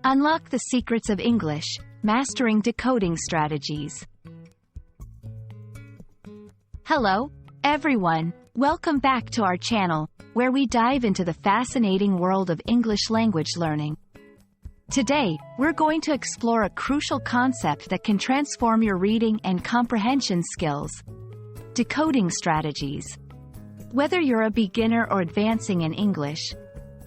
Unlock the secrets of English, mastering decoding strategies. Hello, everyone. Welcome back to our channel, where we dive into the fascinating world of English language learning. Today, we're going to explore a crucial concept that can transform your reading and comprehension skills: decoding strategies. Whether you're a beginner or advancing in English,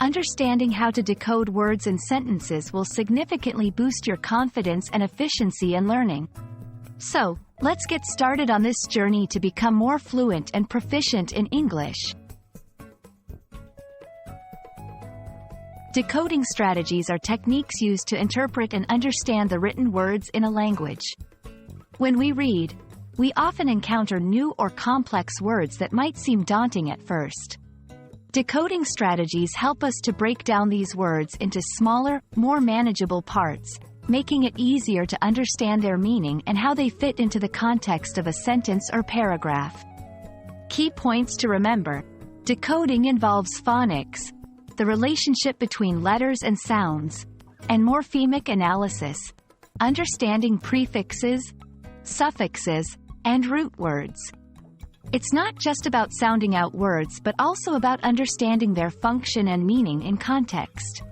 understanding how to decode words and sentences will significantly boost your confidence and efficiency in learning. So, let's get started on this journey to become more fluent and proficient in English. Decoding strategies are techniques used to interpret and understand the written words in a language. When we read, we often encounter new or complex words that might seem daunting at first. Decoding strategies help us to break down these words into smaller, more manageable parts, making it easier to understand their meaning and how they fit into the context of a sentence or paragraph. Key points to remember: decoding involves phonics, the relationship between letters and sounds, and morphemic analysis, understanding prefixes, suffixes, and root words. It's not just about sounding out words but also about understanding their function and meaning in context.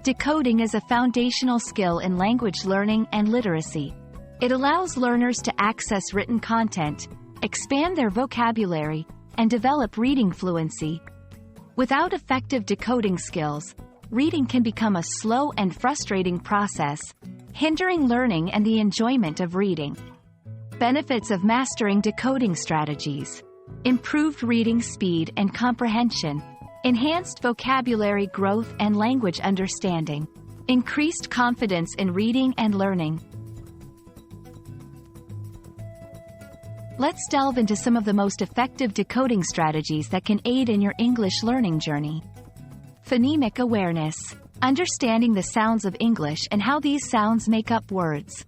Decoding is a foundational skill in language learning and literacy. It allows learners to access written content, expand their vocabulary, and develop reading fluency. Without effective decoding skills, reading can become a slow and frustrating process, hindering learning and the enjoyment of reading. Benefits of mastering decoding strategies: improved reading speed and comprehension, enhanced vocabulary growth and language understanding, increased confidence in reading and learning. Let's delve into some of the most effective decoding strategies that can aid in your English learning journey. Phonemic awareness: understanding the sounds of English and how these sounds make up words.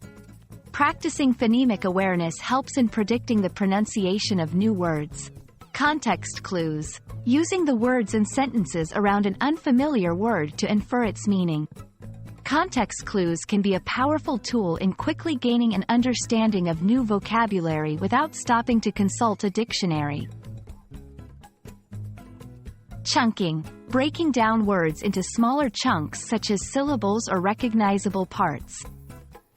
Practicing phonemic awareness helps in predicting the pronunciation of new words. Context clues: using the words and sentences around an unfamiliar word to infer its meaning. Context clues can be a powerful tool in quickly gaining an understanding of new vocabulary without stopping to consult a dictionary. Chunking: breaking down words into smaller chunks such as syllables or recognizable parts.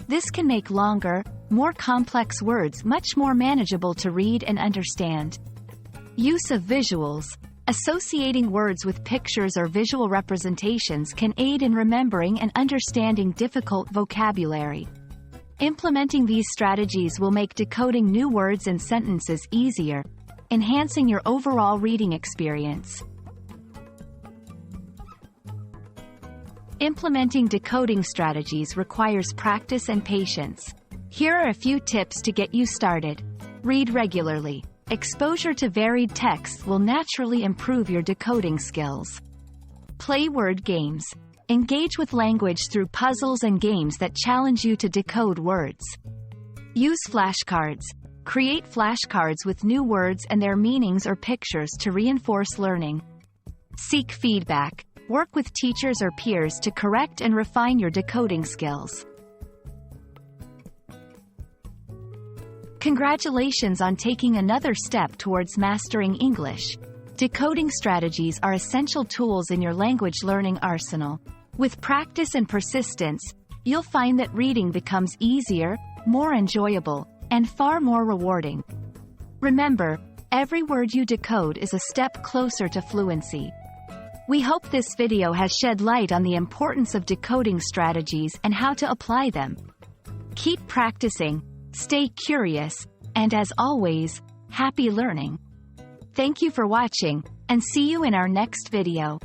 This can make longer, more complex words much more manageable to read and understand. Use of visuals: associating words with pictures or visual representations can aid in remembering and understanding difficult vocabulary. Implementing these strategies will make decoding new words and sentences easier, enhancing your overall reading experience. Implementing decoding strategies requires practice and patience. Here are a few tips to get you started. Read regularly. Exposure to varied texts will naturally improve your decoding skills. Play word games. Engage with language through puzzles and games that challenge you to decode words. Use flashcards. Create flashcards with new words and their meanings or pictures to reinforce learning. Seek feedback. Work with teachers or peers to correct and refine your decoding skills. Congratulations on taking another step towards mastering English. Decoding strategies are essential tools in your language learning arsenal. With practice and persistence, you'll find that reading becomes easier, more enjoyable, and far more rewarding. Remember, every word you decode is a step closer to fluency. We hope this video has shed light on the importance of decoding strategies and how to apply them. Keep practicing, stay curious, and as always, happy learning. Thank you for watching, and see you in our next video.